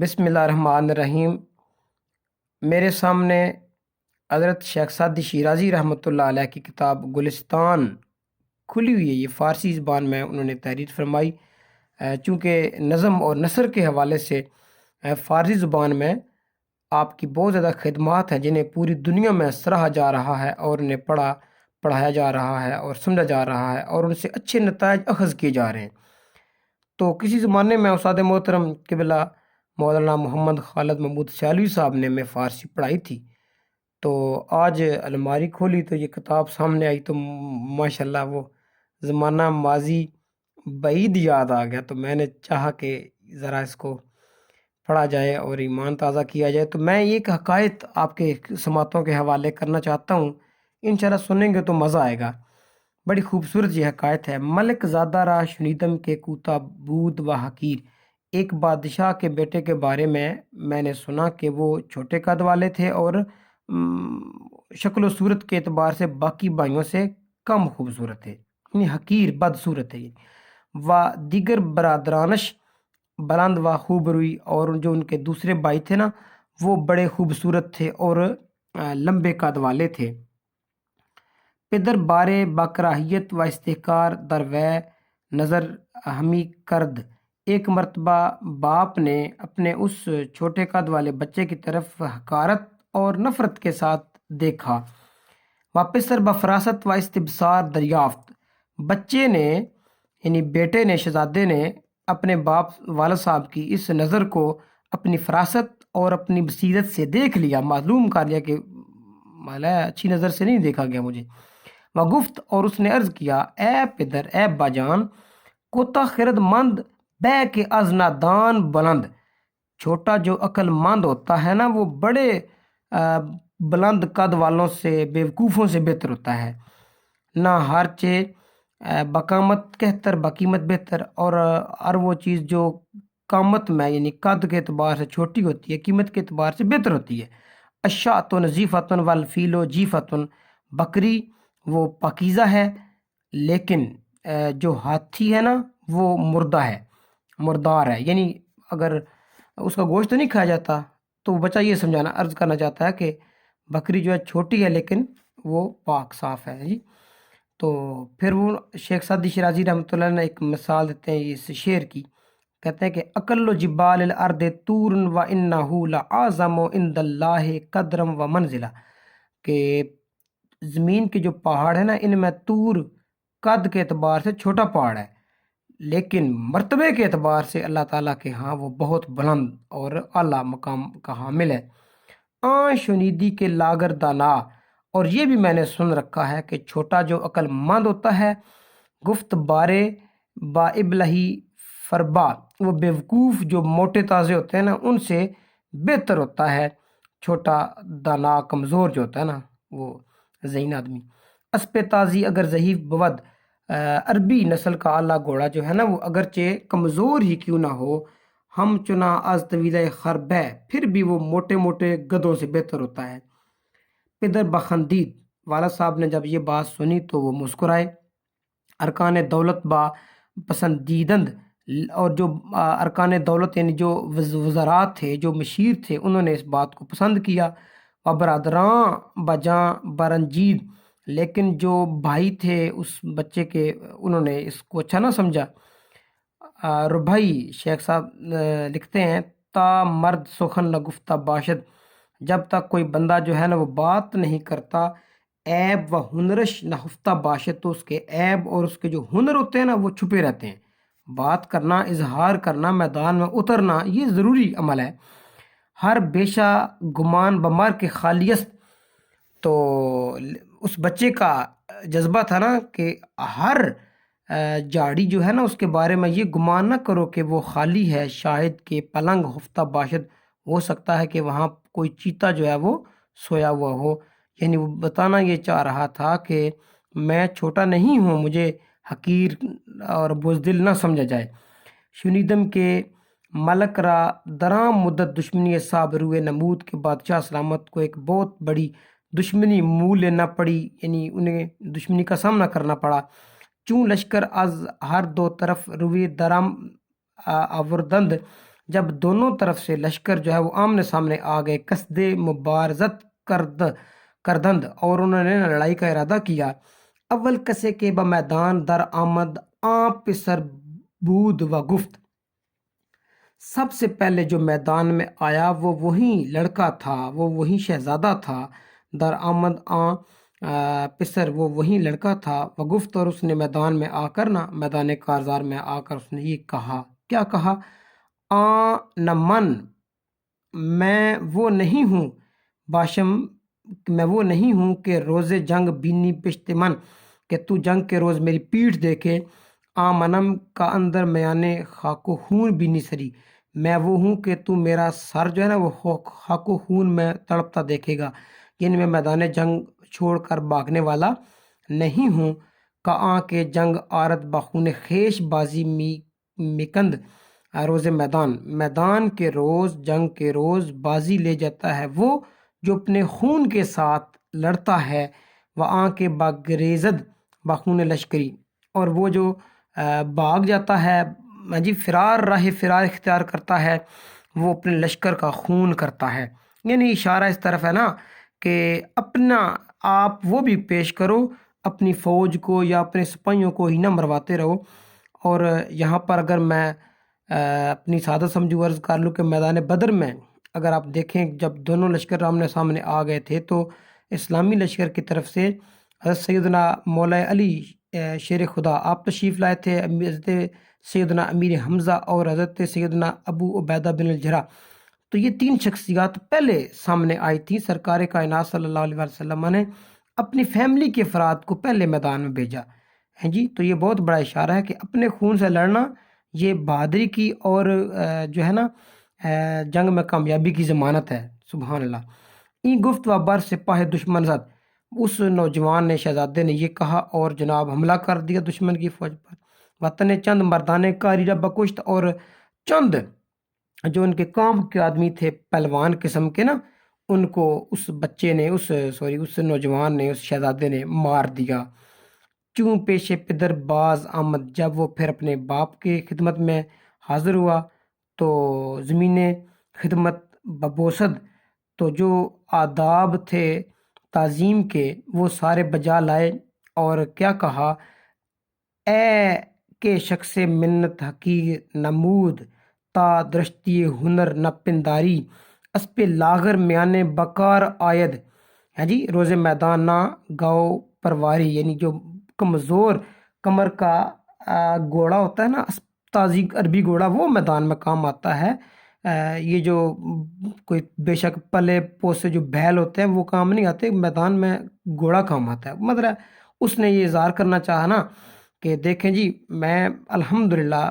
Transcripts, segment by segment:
بسم اللہ الرحمن الرحیم۔ میرے سامنے حضرت شیخ سعدی شیرازی رحمۃ اللہ علیہ کی کتاب گلستان کھلی ہوئی ہے۔ یہ فارسی زبان میں انہوں نے تحریر فرمائی۔ چونکہ نظم اور نثر کے حوالے سے فارسی زبان میں آپ کی بہت زیادہ خدمات ہیں جنہیں پوری دنیا میں سراہا جا رہا ہے اور انہیں پڑھایا جا رہا ہے اور سمجھا جا رہا ہے اور ان سے اچھے نتائج اخذ کیے جا رہے ہیں۔ تو کسی زمانے میں استاد محترم قبلہ مولانا محمد خالد محمود سیالوی صاحب نے میں فارسی پڑھائی تھی، تو آج الماری کھولی تو یہ کتاب سامنے آئی تو ماشاءاللہ وہ زمانہ ماضی بعید یاد آ گیا، تو میں نے چاہا کہ ذرا اس کو پڑھا جائے اور ایمان تازہ کیا جائے۔ تو میں ایک حقائق آپ کے سماعتوں کے حوالے کرنا چاہتا ہوں، انشاءاللہ سنیں گے تو مزہ آئے گا۔ بڑی خوبصورت یہ حکایت ہے۔ ملک زادہ را شنیدم کے کوتا بود و حقیر۔ ایک بادشاہ کے بیٹے کے بارے میں نے سنا کہ وہ چھوٹے قد والے تھے اور شکل و صورت کے اعتبار سے باقی بھائیوں سے کم خوبصورت تھے، یعنی حقیر بدصورت تھے۔ و دیگر برادرانش بلند و خوب روئی، اور جو ان کے دوسرے بھائی تھے نا وہ بڑے خوبصورت تھے اور لمبے قد والے تھے۔ پدر بارے باکراہیت و استحقار در وے نظر ہمی کرد۔ ایک مرتبہ باپ نے اپنے اس چھوٹے قد والے بچے کی طرف حقارت اور نفرت کے ساتھ دیکھا۔ پسر بفراست و استبصار دریافت۔ بچے نے یعنی بیٹے نے، شہزادے نے اپنے باپ والد صاحب کی اس نظر کو اپنی فراست اور اپنی بصیرت سے دیکھ لیا، معلوم کر لیا کہ مالا اچھی نظر سے نہیں دیکھا گیا مجھے۔ گفت، اور اس نے عرض کیا، اے پدر، اے باجان، کوتا خرد مند بے کے از نادان بلند۔ چھوٹا جو عقل مند ہوتا ہے نا وہ بڑے بلند قد والوں سے، بیوقوفوں سے بہتر ہوتا ہے۔ نہ ہرچے بقامت کہتر بقیمت بہتر، اور وہ چیز جو قامت میں یعنی قد کے اعتبار سے چھوٹی ہوتی ہے قیمت کے اعتبار سے بہتر ہوتی ہے۔ الشاۃ ضیفۃ والفیل جیفۃ۔ بکری وہ پاکیزہ ہے، لیکن جو ہاتھی ہے نا وہ مردہ ہے، مردار ہے، یعنی اگر اس کا گوشت نہیں کھایا جاتا تو بچہ یہ سمجھانا عرض کرنا چاہتا ہے کہ بکری جو ہے چھوٹی ہے لیکن وہ پاک صاف ہے جی۔ تو پھر وہ شیخ سعدی شیرازی رحمۃ اللہ نے ایک مثال دیتے ہیں اس شعر کی، کہتے ہیں کہ اقل جبال الارض طور و انہ لعظم عند اللہ قدرم و منزلہ، کہ زمین کے جو پہاڑ ہیں نا ان میں طور قد کے اعتبار سے چھوٹا پہاڑ ہے، لیکن مرتبے کے اعتبار سے اللہ تعالیٰ کے ہاں وہ بہت بلند اور اعلیٰ مقام کا حامل ہے۔ شنیدی کے لاگر دانا، اور یہ بھی میں نے سن رکھا ہے کہ چھوٹا جو عقل مند ہوتا ہے گفت بارے با ابلہی فربا، وہ بیوقوف جو موٹے تازے ہوتے ہیں نا ان سے بہتر ہوتا ہے چھوٹا دانا کمزور جو ہوتا ہے نا وہ ذہین آدمی۔ اسپے تازی اگر ضعیف بود، عربی نسل کا اعلیٰ گھوڑا جو ہے نا وہ اگرچہ کمزور ہی کیوں نہ ہو، ہم چنا از طویلہ خرب ہے، پھر بھی وہ موٹے موٹے گدھوں سے بہتر ہوتا ہے۔ پدر بخندید، والد صاحب نے جب یہ بات سنی تو وہ مسکرائے۔ ارکان دولت با پسندیدند، اور جو ارکان دولت یعنی جو وزرات تھے، جو مشیر تھے، انہوں نے اس بات کو پسند کیا۔ و برادراں بجاں برنجید، لیکن جو بھائی تھے اس بچے کے انہوں نے اس کو اچھا نہ سمجھا۔ ربائی شیخ صاحب لکھتے ہیں، تا مرد سخن نہ گفتہ باشد، جب تک کوئی بندہ جو ہے نا وہ بات نہیں کرتا، عیب و ہنرش نہ ہفتہ باشد، تو اس کے عیب اور اس کے جو ہنر ہوتے ہیں نا وہ چھپے رہتے ہیں۔ بات کرنا، اظہار کرنا، میدان میں اترنا یہ ضروری عمل ہے۔ ہر بیشہ گمان بمار کے خالیست، تو اس بچے کا جذبہ تھا نا کہ ہر جھاڑی جو ہے نا اس کے بارے میں یہ گمان نہ کرو کہ وہ خالی ہے، شاہد کے پلنگ ہفتہ باشد، ہو سکتا ہے کہ وہاں کوئی چیتا جو ہے وہ سویا ہوا ہو، یعنی وہ بتانا یہ چاہ رہا تھا کہ میں چھوٹا نہیں ہوں، مجھے حقیر اور بزدل نہ سمجھا جائے۔ شنیدم کے ملک را درام مدت دشمنی صاحب روئے نمود، کے بادشاہ سلامت کو ایک بہت بڑی دشمنی منہ لینا پڑی، یعنی انہیں دشمنی کا سامنا کرنا پڑا۔ چون لشکر از ہر دو طرف روئے درام آوردند، جب دونوں طرف سے لشکر جو ہے وہ آمنے سامنے آ گئے قصد مبارزت کردند اور انہوں نے لڑائی کا ارادہ کیا، اول کسے کے بمیدان در آمد آں پسر بود و گفت، سب سے پہلے جو میدان میں آیا وہ وہی لڑکا تھا، وہ وہی شہزادہ تھا، در آمد آں پسر وہ وہی لڑکا تھا، وہ گفت اور اس نے میدان میں آ کر میدان کارزار میں آ کر اس نے یہ کہا، کیا کہا؟ آں نہ میں وہ نہیں ہوں باشم، میں وہ نہیں ہوں کہ روز جنگ بینی پشت من، کہ تو جنگ کے روز میری پیٹھ دیکھے، منم کا اندر میانے خاک و خون بینی سری، میں وہ ہوں کہ تو میرا سر جو ہے نا وہ خاک و خون میں تڑپتا دیکھے گا، یعنی میں میدان جنگ چھوڑ کر بھاگنے والا نہیں ہوں، کا کے جنگ آرت بخون خیش بازی مکند، روز میدان کے روز، جنگ کے روز بازی لے جاتا ہے وہ جو اپنے خون کے ساتھ لڑتا ہے، وہ کے باگریزد بخون لشکری، اور وہ جو بھاگ جاتا ہے، جی راہ فرار اختیار کرتا ہے، وہ اپنے لشکر کا خون کرتا ہے، یعنی اشارہ اس طرف ہے نا کہ اپنا آپ وہ بھی پیش کرو، اپنی فوج کو یا اپنے سپاہیوں کو ہی نہ مرواتے رہو۔ اور یہاں پر اگر میں اپنی سادہ سمجھو عرض کر لوں کہ میدان بدر میں اگر آپ دیکھیں جب دونوں لشکر آمنے سامنے آ گئے تھے تو اسلامی لشکر کی طرف سے حضرت سیدنا مولا علی شیر خدا آپ تشریف لائے تھے، حضرت سیدنا امیر حمزہ اور حضرت سیدنا ابو عبیدہ بن الجراح، تو یہ تین شخصیات پہلے سامنے آئی تھی۔ سرکار کائنات صلی اللہ علیہ وسلم نے اپنی فیملی کے افراد کو پہلے میدان میں بھیجا ہے جی، تو یہ بہت بڑا اشارہ ہے کہ اپنے خون سے لڑنا یہ بہادری کی اور جو ہے نا جنگ میں کامیابی کی ضمانت ہے، سبحان اللہ۔ این گفت و بر سپاہ دشمن زد، اس نوجوان نے شہزادے نے یہ کہا اور جناب حملہ کر دیا دشمن کی فوج پر، وطن چند مردانے کاری رب کشت، اور چند جو ان کے کام کے آدمی تھے پہلوان قسم کے نا، ان کو اس بچے نے اس نوجوان نے، اس شہزادے نے مار دیا۔ چوں پیش پدر باز آمد، جب وہ پھر اپنے باپ کے خدمت میں حاضر ہوا تو زمین خدمت ببوسد، تو جو آداب تھے تعظیم کے وہ سارے بجا لائے، اور کیا کہا، اے کہ شخص منت حقیر نمود، تا درشتی ہنر نہ پنداری، اس پہ لاغر میانے بکار آید، ہے جی روز میدان نہ گاؤ پرواری، یعنی جو کمزور کمر کا گھوڑا ہوتا ہے نا، تازی عربی گھوڑا، وہ میدان میں کام آتا ہے، یہ جو کوئی بے شک پلے پوسے جو بیل ہوتے ہیں وہ کام نہیں آتے، میدان میں گھوڑا کام آتا ہے۔ مطلب اس نے یہ اظہار کرنا چاہا نا کہ دیکھیں جی میں الحمدللہ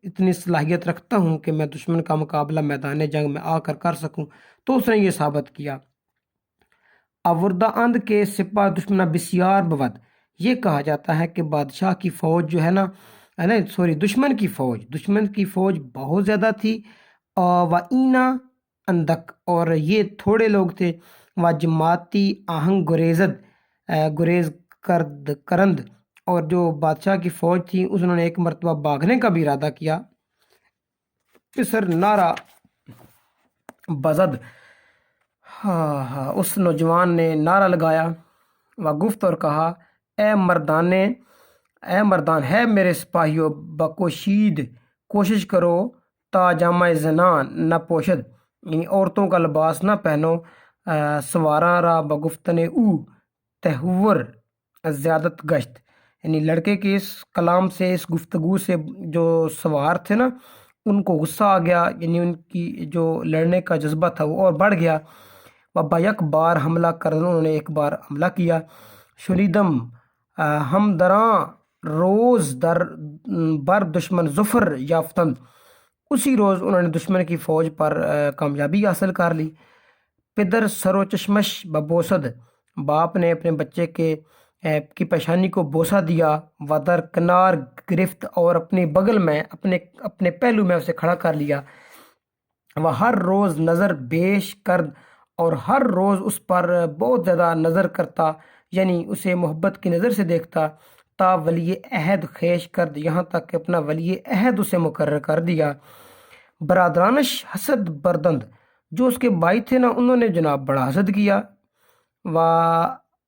اتنی صلاحیت رکھتا ہوں کہ میں دشمن کا مقابلہ میدان جنگ میں آ کر سکوں، تو اس نے یہ ثابت کیا۔ آوردہ اند کے سپاہ دشمنہ بسیار بود، یہ کہا جاتا ہے کہ بادشاہ کی فوج جو ہے نا، دشمن کی فوج بہت زیادہ تھی، و اینا اندک، اور یہ تھوڑے لوگ تھے، و جماعتی آہنگ گریز کرند، اور جو بادشاہ کی فوج تھی انہوں نے ایک مرتبہ بھاگنے کا بھی ارادہ کیا۔ پسر نعرہ بزد، اس نوجوان نے نعرہ لگایا، و گفت اور کہا، اے مردان ہے میرے سپاہیوں، بکوشید کوشش کرو، تا جامہ زنان نہ پوشد، یعنی عورتوں کا لباس نہ پہنو، سواراں را بگفتن او تہور زیادت گشت، یعنی لڑکے کے اس کلام سے، اس گفتگو سے جو سوار تھے نا ان کو غصہ آ گیا، یعنی ان کی جو لڑنے کا جذبہ تھا وہ اور بڑھ گیا۔ بیک بار حملہ کر، انہوں نے ایک بار حملہ کیا۔ شریدم ہم دراں روز در بر دشمن ظفر یافتند، اسی روز انہوں نے دشمن کی فوج پر کامیابی حاصل کر لی۔ پدر سرو چشمش ببوسد، باپ نے اپنے بچے کی پیشانی کو بوسہ دیا، ودر کنار گرفت، اور اپنے بغل میں اپنے پہلو میں اسے کھڑا کر لیا، وہ ہر روز نظر بیش کرد، اور ہر روز اس پر بہت زیادہ نظر کرتا، یعنی اسے محبت کی نظر سے دیکھتا، تا ولی عہد خیش کرد، یہاں تک کہ اپنا ولی عہد اسے مقرر کر دیا۔ برادرانش حسد بردند، جو اس کے بھائی تھے نا انہوں نے جناب بڑا حسد کیا، و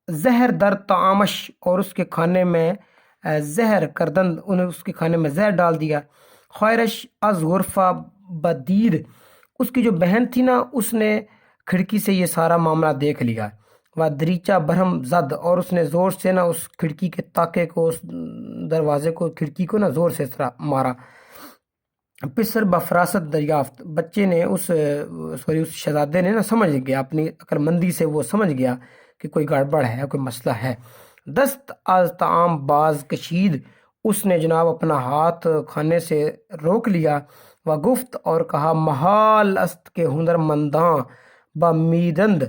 زہر در تعامش، اور اس کے کھانے میں زہر کردند، انہیں اس کے کھانے میں زہر ڈال دیا، خیرش از غرفہ بدید، اس کی جو بہن تھی نا اس نے کھڑکی سے یہ سارا معاملہ دیکھ لیا، و دریچہ برہم زد، اور اس نے زور سے نا اس کھڑکی کے تاکے کو، اس دروازے کو، کھڑکی کو نا زور سے اس طرح مارا، پسر بفراست دریافت، بچے نے اس شہزادے نے نا سمجھ گیا، اپنی عقل مندی سے وہ سمجھ گیا کہ کوئی گڑبڑ ہے، کوئی مسئلہ ہے، دست از طعام باز کشید، اس نے جناب اپنا ہاتھ کھانے سے روک لیا، و گفت، اور کہا، محال است کے ہنر منداں بامیدند،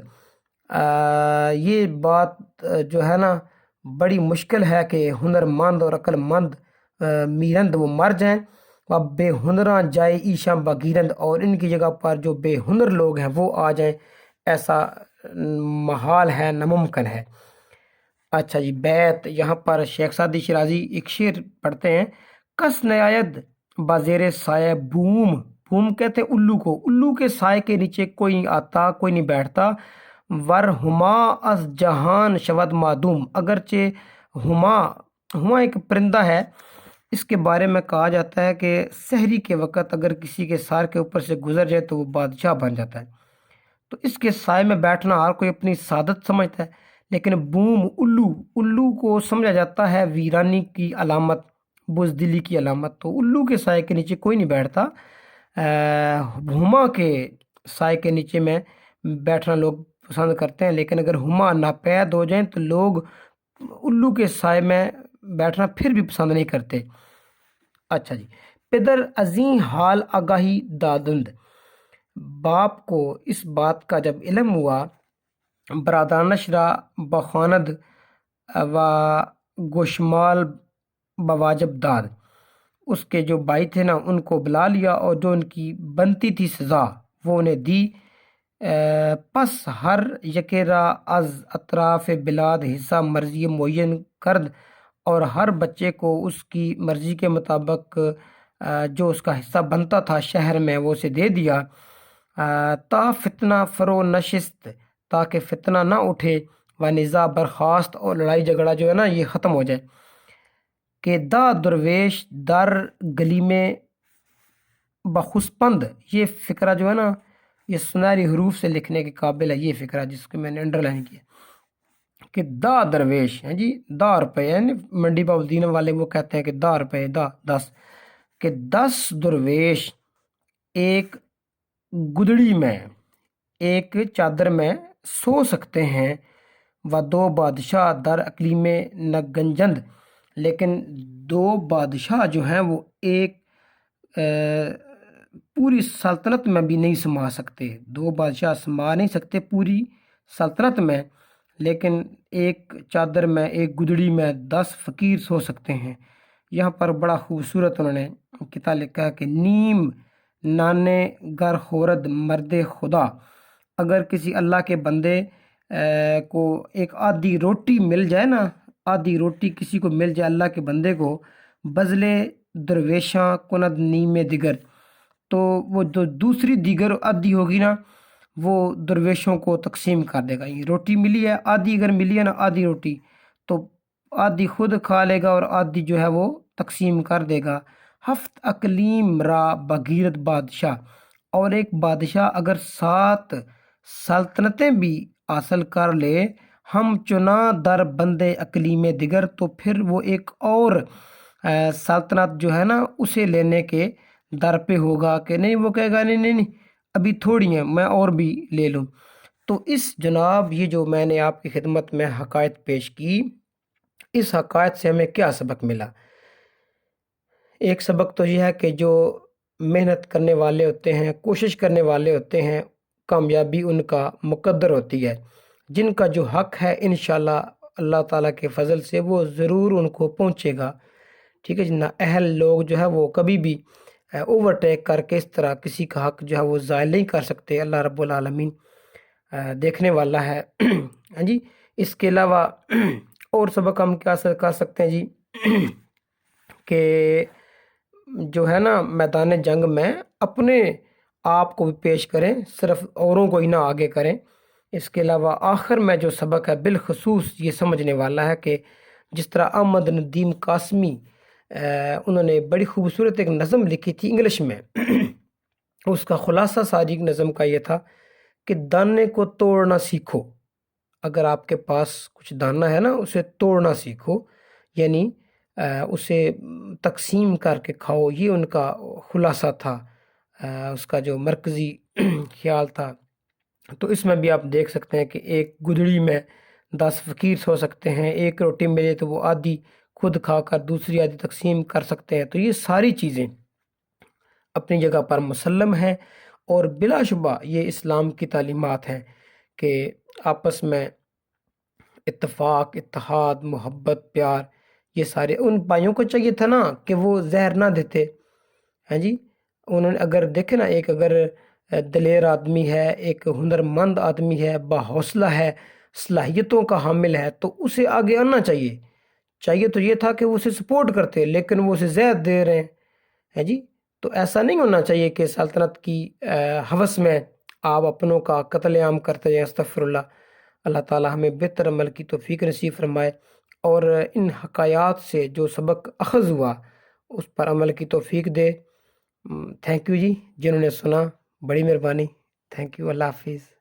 یہ بات جو ہے نا بڑی مشکل ہے کہ ہنر مند اور عقل مند میرند وہ مر جائیں، و بے ہنراں جائے ایشاں بگیرند، اور ان کی جگہ پر جو بے ہنر لوگ ہیں وہ آ جائیں، ایسا محال ہے، ناممکن ہے۔ اچھا جی، بیت، یہاں پر شیخ سعدی شیرازی ایک شعر پڑھتے ہیں، کس نیاید بازیر سایہ بوم، بوم کہتے ہیں الو کو، الو کے سائے کے نیچے کوئی نہیں آتا، کوئی نہیں بیٹھتا، ور ہما از جہان شود معدوم، اگرچہ ہما، ہما ایک پرندہ ہے، اس کے بارے میں کہا جاتا ہے کہ سحری کے وقت اگر کسی کے سار کے اوپر سے گزر جائے تو وہ بادشاہ بن جاتا ہے، تو اس کے سائے میں بیٹھنا ہر کوئی اپنی سعادت سمجھتا ہے، لیکن بوم، الو، الو کو سمجھا جاتا ہے ویرانی کی علامت، بزدلی کی علامت، تو الو کے سائے کے نیچے کوئی نہیں بیٹھتا، ہما کے سائے کے نیچے میں بیٹھنا لوگ پسند کرتے ہیں، لیکن اگر ہما ناپید ہو جائیں تو لوگ الو کے سائے میں بیٹھنا پھر بھی پسند نہیں کرتے۔ اچھا جی، پدر ازیں حال آگاہی دادند، باپ کو اس بات کا جب علم ہوا، برادرانش را بخواند و گوشمال بواجب داد، اس کے جو بھائی تھے نا ان کو بلا لیا اور جو ان کی بنتی تھی سزا وہ انہیں دی، پس ہر یکے را از اطراف بلاد حصہ مرضی معین کرد، اور ہر بچے کو اس کی مرضی کے مطابق جو اس کا حصہ بنتا تھا شہر میں وہ اسے دے دیا، تا فتنہ فرو نشست، تاکہ فتنہ نہ اٹھے، و نزاع برخاست، اور لڑائی جھگڑا جو ہے نا یہ ختم ہو جائے، کہ دا درویش در گلی میں بخسپند، یہ فقرہ جو ہے نا یہ سنہری حروف سے لکھنے کے قابل ہے، یہ فقرہ جس کو میں نے انڈر لائن کیا، کہ دا درویش ہیں جی، 10 روپے، یعنی منڈی باؤدین والے وہ کہتے ہیں کہ 10 روپے، 10، کہ 10 درویش ایک گدڑی میں، ایک چادر میں سو سکتے ہیں، و 2 بادشاہ در اقلیم نگنجند، لیکن 2 بادشاہ جو ہیں وہ ایک پوری سلطنت میں بھی نہیں سما سکتے، 2 بادشاہ سما نہیں سکتے پوری سلطنت میں، لیکن ایک چادر میں، ایک گدڑی میں 10 فقیر سو سکتے ہیں۔ یہاں پر بڑا خوبصورت انہوں نے کتاب لکھا ہے کہ نیم نانے گر خورد مرد خدا، اگر کسی اللہ کے بندے کو ایک آدھی روٹی مل جائے نا، آدھی روٹی کسی کو مل جائے اللہ کے بندے کو، بزلے درویشاں کند نیم دیگر، تو وہ جو دوسری دیگر آدھی ہوگی نا وہ درویشوں کو تقسیم کر دے گا، یہ روٹی ملی ہے آدھی، اگر ملی ہے نا آدھی روٹی تو آدھی خود کھا لے گا اور آدھی جو ہے وہ تقسیم کر دے گا، ہفت اقلیم را بغیرت بادشاہ، اور ایک بادشاہ اگر 7 سلطنتیں بھی حاصل کر لے، ہم چنا در بندے اقلیم دیگر، تو پھر وہ ایک اور سلطنت جو ہے نا اسے لینے کے در پہ ہوگا، کہ نہیں، وہ کہے گا نہیں نہیں نہیں ابھی تھوڑی ہیں، میں اور بھی لے لوں۔ تو اس جناب یہ جو میں نے آپ کی خدمت میں حقائق پیش کی، اس حقائق سے ہمیں کیا سبق ملا؟ ایک سبق تو یہ ہے کہ جو محنت کرنے والے ہوتے ہیں، کوشش کرنے والے ہوتے ہیں، کامیابی ان کا مقدر ہوتی ہے، جن کا جو حق ہے انشاءاللہ اللہ تعالیٰ کے فضل سے وہ ضرور ان کو پہنچے گا، ٹھیک ہے جی نا۔ اہل لوگ جو ہے وہ کبھی بھی اوورٹیک کر کے اس طرح کسی کا حق جو ہے وہ ضائع نہیں کر سکتے، اللہ رب العالمین دیکھنے والا ہے۔ ہاں جی، اس کے علاوہ اور سبق ہم کیا کر سکتے ہیں جی، کہ جو ہے نا میدان جنگ میں اپنے آپ کو بھی پیش کریں، صرف اوروں کو ہی نہ آگے کریں۔ اس کے علاوہ آخر میں جو سبق ہے بالخصوص یہ سمجھنے والا ہے کہ جس طرح احمد ندیم قاسمی انہوں نے بڑی خوبصورت ایک نظم لکھی تھی انگلش میں اس کا خلاصہ ساری نظم کا یہ تھا کہ دانے کو توڑنا سیکھو۔ اگر آپ کے پاس کچھ دانہ ہے نا اسے توڑنا سیکھو، یعنی اسے تقسیم کر کے کھاؤ، یہ ان کا خلاصہ تھا، اس کا جو مرکزی خیال تھا۔ تو اس میں بھی آپ دیکھ سکتے ہیں کہ ایک گدڑی میں 10 فقیر سو سکتے ہیں، ایک روٹی ملے تو وہ آدھی خود کھا کر دوسری آدھی تقسیم کر سکتے ہیں۔ تو یہ ساری چیزیں اپنی جگہ پر مسلم ہیں، اور بلا شبہ یہ اسلام کی تعلیمات ہیں کہ آپس میں اتفاق، اتحاد، محبت، پیار، یہ سارے ان بھائیوں کو چاہیے تھا نا کہ وہ زہر نہ دیتے ہیں جی۔ انہوں نے اگر دیکھے نا، ایک اگر دلیر آدمی ہے، ایک ہنرمند آدمی ہے، باحوصلہ ہے، صلاحیتوں کا حامل ہے، تو اسے آگے آنا چاہیے تو یہ تھا کہ وہ اسے سپورٹ کرتے، لیکن وہ اسے زہر دے رہے ہیں جی۔ تو ایسا نہیں ہونا چاہیے کہ سلطنت کی ہوس میں آپ اپنوں کا قتل عام کرتے جائیں، استغفر اللہ۔ اللہ تعالی ہمیں بہتر عمل کی توفیق نصیب فرمائے، اور ان حکایات سے جو سبق اخذ ہوا اس پر عمل کی توفیق دے۔ تھینک یو جی، جنہوں نے سنا، بڑی مہربانی، تھینک یو، اللہ حافظ۔